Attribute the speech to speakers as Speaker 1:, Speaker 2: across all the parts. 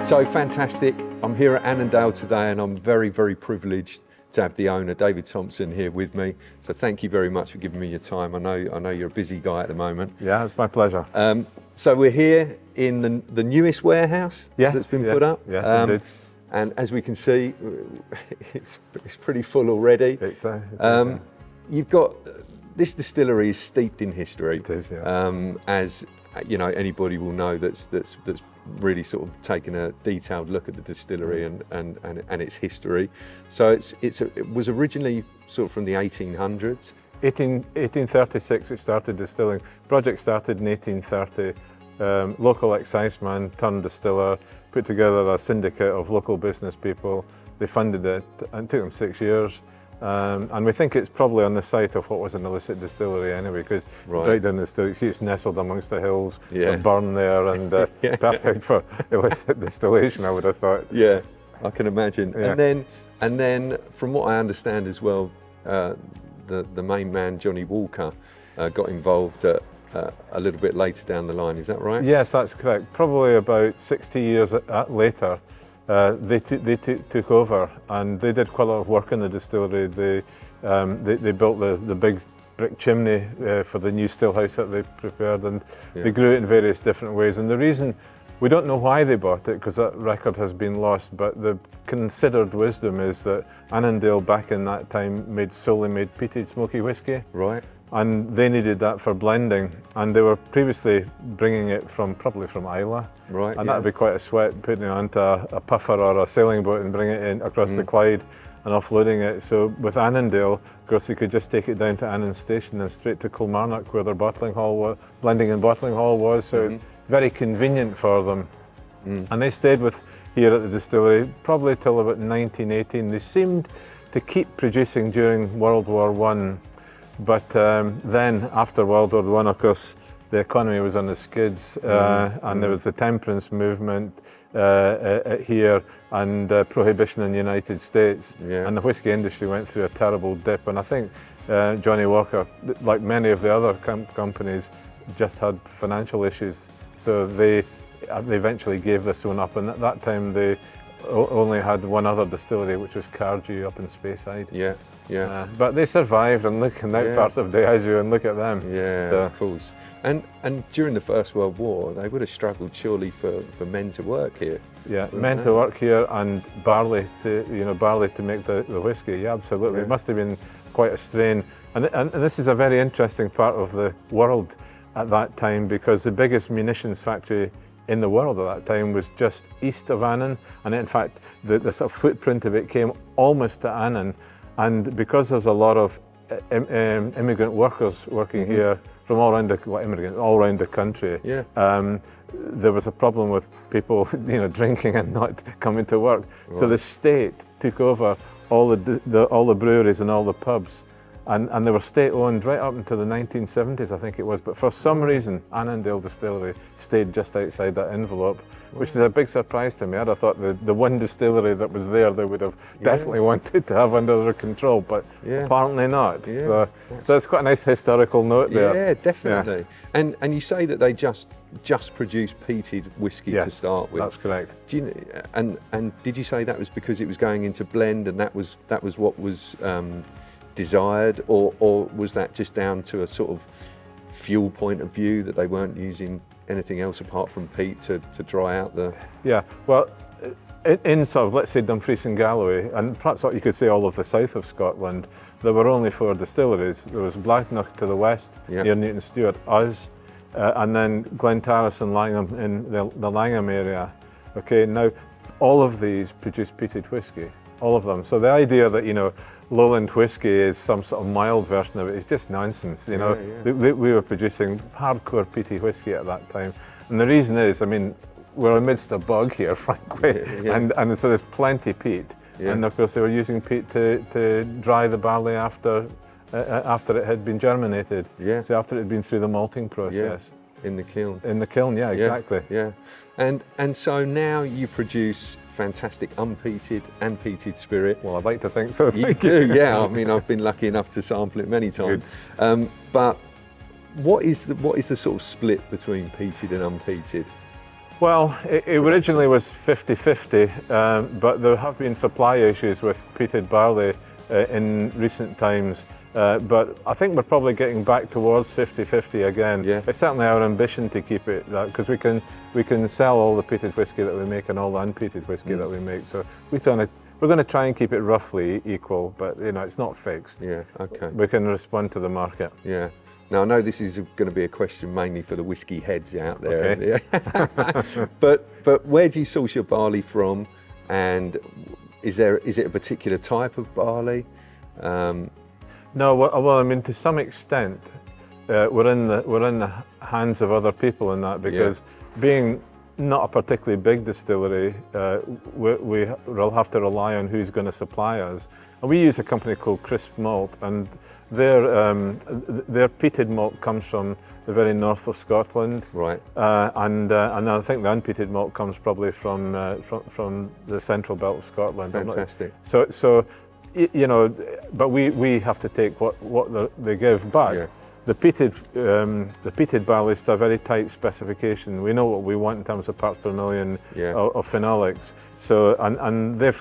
Speaker 1: So fantastic. I'm here at Annandale today and I'm very, very privileged to have the owner, David Thompson, here with me. So thank you very much for giving me your time. I know you're a busy guy at the moment.
Speaker 2: Yeah, it's my pleasure.
Speaker 1: So we're here in the newest warehouse that's been put up.
Speaker 2: Yes, indeed.
Speaker 1: And as we can see, it's pretty full already. You've got, this distillery is steeped in history.
Speaker 2: It is, yeah.
Speaker 1: As you know, anybody will know that's really sort of taken a detailed look at the distillery and its history. So it was originally sort of from the 1800s.
Speaker 2: 1836 it started distilling. Project started in 1830. Local exciseman turned distiller, put together a syndicate of local business people. They funded it and it took them 6 years. And we think it's probably on the site of what was an illicit distillery anyway, because right down the distillery, you see it's nestled amongst the hills, the burn there, and perfect for illicit distillation, I would have thought. Yeah,
Speaker 1: I can imagine. Yeah. And then, from what I understand as well, the main man, Johnny Walker, got involved a little bit later down the line. Is that right?
Speaker 2: Yes, that's correct. Probably about 60 years later. They took over and they did quite a lot of work in the distillery. They built the big brick chimney for the new still house that they prepared, and they grew it in various different ways. And the reason, we don't know why they bought it because that record has been lost, but the considered wisdom is that Annandale back in that time solely made peated smoky whiskey.
Speaker 1: Right.
Speaker 2: And they needed that for blending, and they were previously bringing it probably from Islay.
Speaker 1: Right.
Speaker 2: And that'd be quite a sweat, putting it onto a puffer or a sailing boat and bringing it in across the Clyde and offloading it. So with Annandale, of course, you could just take it down to Annan Station and straight to Kilmarnock, where their blending and bottling hall was. So it's very convenient for them. And they stayed here at the distillery probably till about 1918. They seemed to keep producing during World War I. But then, after World War I, of course, the economy was on the skids, and there was the temperance movement here and prohibition in the United States. Yeah. And the whiskey industry went through a terrible dip. And I think Johnny Walker, like many of the other companies, just had financial issues. So they eventually gave this one up. And at that time, they only had one other distillery, which was Cardew up in Speyside.
Speaker 1: Yeah. Yeah,
Speaker 2: but they survived, and look in that parts of Diageo, and look at them.
Speaker 1: Yeah, so. Of course. And during the First World War, they would have struggled surely for men to work here.
Speaker 2: Yeah, men to work here, and barley to make the whiskey. Yeah, absolutely. Yeah. It must have been quite a strain. And this is a very interesting part of the world at that time, because the biggest munitions factory in the world at that time was just east of Annan, and in fact, the sort of footprint of it came almost to Annan. And because there's a lot of immigrant workers working here from all around the country, there was a problem with people, drinking and not coming to work. Right. So the state took over all the breweries and all the pubs, and they were state-owned right up into the 1970s, I think it was. But for some reason, Annandale Distillery stayed just outside that envelope, which is a big surprise to me. I'd have thought the one distillery that was there, they would have definitely wanted to have under their control, but apparently not. Yeah. So it's quite a nice historical note there.
Speaker 1: Yeah, definitely. Yeah. And you say that they just produce peated whiskey to start with.
Speaker 2: That's correct.
Speaker 1: And did you say that was because it was going into blend, and that was what was desired, or was that just down to a sort of fuel point of view, that they weren't using anything else apart from peat to dry out the...
Speaker 2: Yeah, well, in sort of, let's say, Dumfries and Galloway, and perhaps you could say all of the south of Scotland, there were only 4 distilleries. There was Blacknock to the west, near Newton Stewart, us, and then Glentarris and Langham in the Langham area. Okay, now all of these produce peated whiskey, all of them. So the idea that, lowland whiskey is some sort of mild version of it is just nonsense. We were producing hardcore peaty whiskey at that time. And the reason is, we're amidst a bog here, frankly, and so there's plenty peat. Yeah. And of course they were using peat to dry the barley after it had been germinated. Yeah. So after it had been through the malting process.
Speaker 1: Yeah. In the kiln.
Speaker 2: In the kiln, yeah, exactly.
Speaker 1: Yeah. And so now you produce fantastic unpeated and peated spirit.
Speaker 2: Well, I'd like to think so.
Speaker 1: You do, yeah. I've been lucky enough to sample it many times. But what is the sort of split between peated and unpeated?
Speaker 2: Well, it originally was 50-50, but there have been supply issues with peated barley in recent times. But I think we're probably getting back towards 50-50 again.
Speaker 1: Yeah.
Speaker 2: It's certainly our ambition to keep it that, because we can sell all the peated whisky that we make and all the unpeated whisky that we make. So we're going to try and keep it roughly equal, but it's not fixed.
Speaker 1: Yeah, okay.
Speaker 2: We can respond to the market.
Speaker 1: Yeah. Now, I know this is going to be a question mainly for the whiskey heads out there.
Speaker 2: Okay.
Speaker 1: but where do you source your barley from? And is it a particular type of barley?
Speaker 2: No, well, I mean, to some extent, we're in the hands of other people in that, because being not a particularly big distillery, we'll have to rely on who's going to supply us. And we use a company called Crisp Malt, and their peated malt comes from the very north of Scotland.
Speaker 1: Right.
Speaker 2: And I think the unpeated malt comes probably from the central belt of Scotland.
Speaker 1: Fantastic.
Speaker 2: So but we have to take what they give. But the peated barley is a very tight specification. We know what we want in terms of parts per million of phenolics. So and they've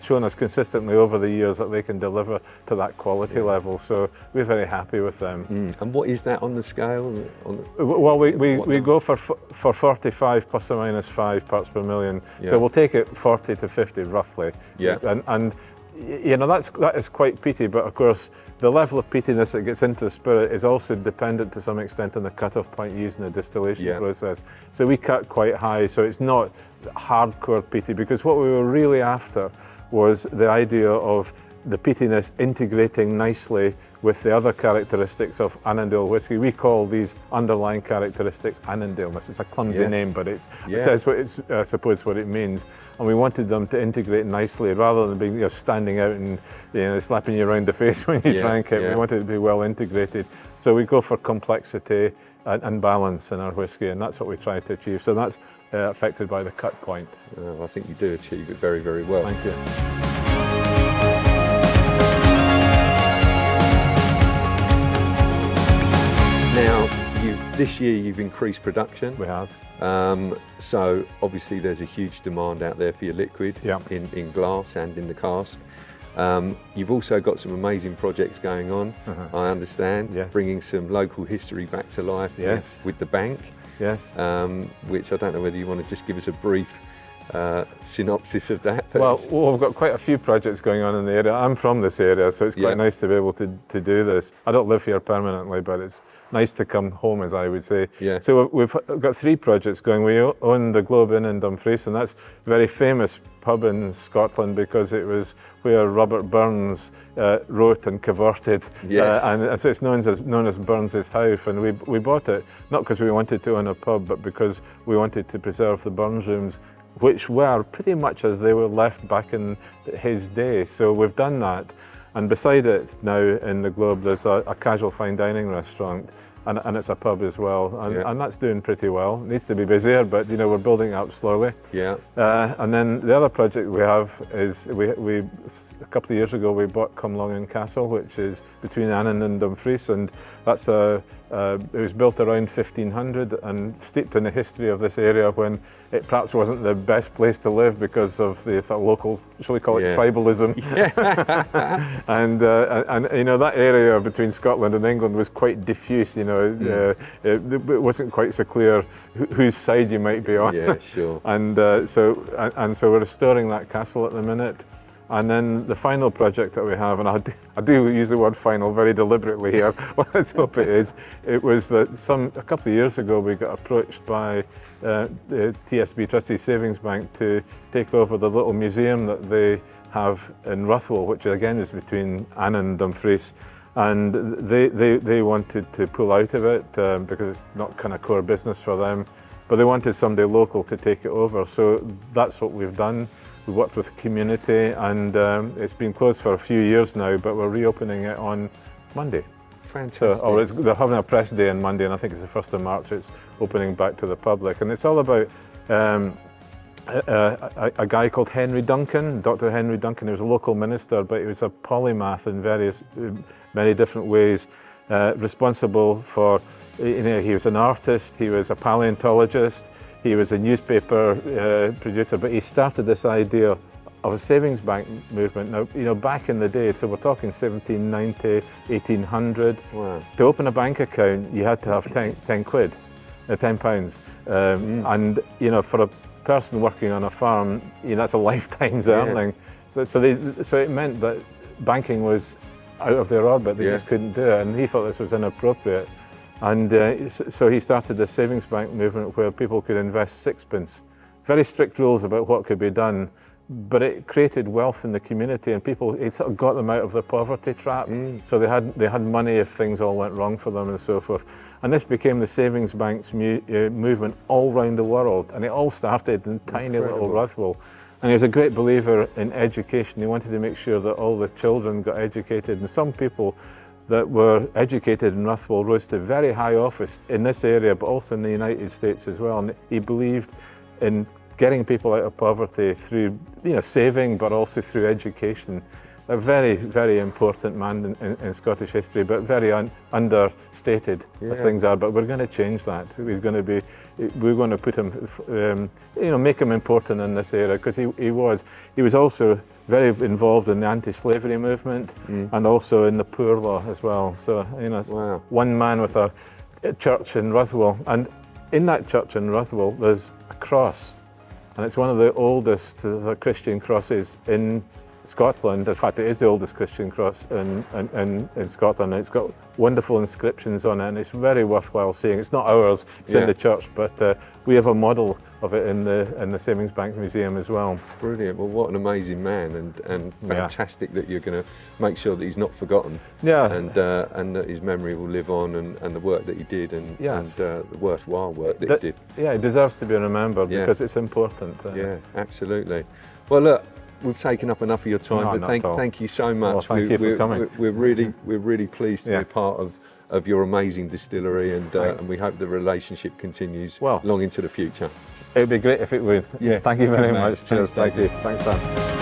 Speaker 2: shown us consistently over the years that they can deliver to that quality level. So we're very happy with them.
Speaker 1: And what is that on the scale?
Speaker 2: Well, we go for 45 plus or minus 5 parts per million. So we'll take it 40 to 50 roughly.
Speaker 1: Yeah.
Speaker 2: And that is quite peaty, but of course the level of peatiness that gets into the spirit is also dependent to some extent on the cut-off point used in the distillation process. So we cut quite high, so it's not hardcore peaty, because what we were really after was the idea of the peatiness integrating nicely with the other characteristics of Annandale whisky. We call these underlying characteristics Annandale-ness. It's a clumsy name, but it says what it's, I suppose, what it means. And we wanted them to integrate nicely, rather than being standing out and slapping you around the face when you drank it. We wanted it to be well integrated. So we go for complexity and balance in our whisky, and that's what we try to achieve. So that's affected by the cut point.
Speaker 1: I think you do achieve it very, very well.
Speaker 2: Thank you.
Speaker 1: Now, this year you've increased production.
Speaker 2: We have.
Speaker 1: So obviously there's a huge demand out there for your liquid in glass and in the cask. You've also got some amazing projects going on, I understand, bringing some local history back to life with the bank.
Speaker 2: Yes.
Speaker 1: Which I don't know whether you want to just give us a brief synopsis of that.
Speaker 2: Well, we've got quite a few projects going on in the area. I'm from this area, so it's quite nice to be able to do this. I don't live here permanently, but it's nice to come home, as I would say.
Speaker 1: Yeah.
Speaker 2: So we've got 3 projects going. We own the Globe Inn in Dumfries, and that's a very famous pub in Scotland because it was where Robert Burns wrote and cavorted.
Speaker 1: Yes.
Speaker 2: And so it's known as Burns's House. And we bought it not because we wanted to own a pub, but because we wanted to preserve the Burns rooms, which were pretty much as they were left back in his day. So we've done that. And beside it now in the Globe, there's a casual fine dining restaurant, and it's a pub as well. And that's doing pretty well. It needs to be busier, but we're building it up slowly.
Speaker 1: Yeah.
Speaker 2: And then the other project we have is, we a couple of years ago, we bought Cumlongan Castle, which is between Annan and Dumfries, and that's it was built around 1500 and steeped in the history of this area when it perhaps wasn't the best place to live because of the sort of local, shall we call it, tribalism. and that area between Scotland and England was quite diffuse. It wasn't quite so clear whose side you might be on.
Speaker 1: Yeah, sure.
Speaker 2: and so we're restoring that castle at the minute. And then the final project that we have, and I do use the word final very deliberately here, well, let's hope it is, it was that a couple of years ago we got approached by the TSB, Trustee Savings Bank, to take over the little museum that they have in Ruthwell, which again is between Annan and Dumfries. And they wanted to pull out of it because it's not kind of core business for them, but they wanted somebody local to take it over. So that's what we've done. We worked with the community, and it's been closed for a few years now, but we're reopening it on Monday.
Speaker 1: Fantastic.
Speaker 2: So, they're having a press day on Monday, and I think it's the 1st of March, it's opening back to the public. And it's all about a guy called Henry Duncan, Dr. Henry Duncan. He was a local minister, but he was a polymath in many different ways, responsible for, he was an artist, he was a paleontologist, he was a newspaper producer, but he started this idea of a savings bank movement. Now, you know, back in the day, so we're talking 1790, 1800,
Speaker 1: Wow.
Speaker 2: to open a bank account, you had to have 10 quid, £10. And, you know, for a person working on a farm, you know, that's a lifetime's earning. So it meant that banking was out of their orbit. They just couldn't do it, and he thought this was inappropriate. And so he started the savings bank movement where people could invest sixpence. Very strict rules about what could be done, but it created wealth in the community, and it sort of got them out of the poverty trap. So they had money if things all went wrong for them and so forth. And this became the savings banks movement all around the world, and it all started in tiny little Ruthwell. And he was a great believer in education. He wanted to make sure that all the children got educated, and some people that were educated in Ruthwell rose to very high office in this area, but also in the United States as well. And he believed in getting people out of poverty through, you know, saving, but also through education. A very, very important man in Scottish history, but very understated as things are. But we're going to change that. We're going to put him, you know, make him important in this area, because he was also very involved in the anti-slavery movement and also in the poor law as well. So, you know, one man with a church in Ruthwell, and in that church in Ruthwell there's a cross, and it's one of the oldest Christian crosses in Scotland. In fact, it is the oldest Christian cross in Scotland. It's got wonderful inscriptions on it, and it's very worthwhile seeing. It's not ours, it's in the church, but we have a model of it in the Savings Bank Museum as well.
Speaker 1: Brilliant. Well, what an amazing man, and fantastic that you're going to make sure that he's not forgotten.
Speaker 2: Yeah.
Speaker 1: And that his memory will live on, and the work that he did, and the worthwhile work that he did.
Speaker 2: Yeah, it deserves to be remembered because it's important.
Speaker 1: Yeah, absolutely. Well, look, we've taken up enough of your time, but thank you so much.
Speaker 2: Well, thank you for coming.
Speaker 1: We're really pleased to be part of your amazing distillery, and we hope the relationship continues long into the future.
Speaker 2: It would be great if it would.
Speaker 1: Yeah.
Speaker 2: Thank you very
Speaker 1: Good man.
Speaker 2: much. Cheers.
Speaker 1: Thanks,
Speaker 2: Thank you. Thanks, Sam.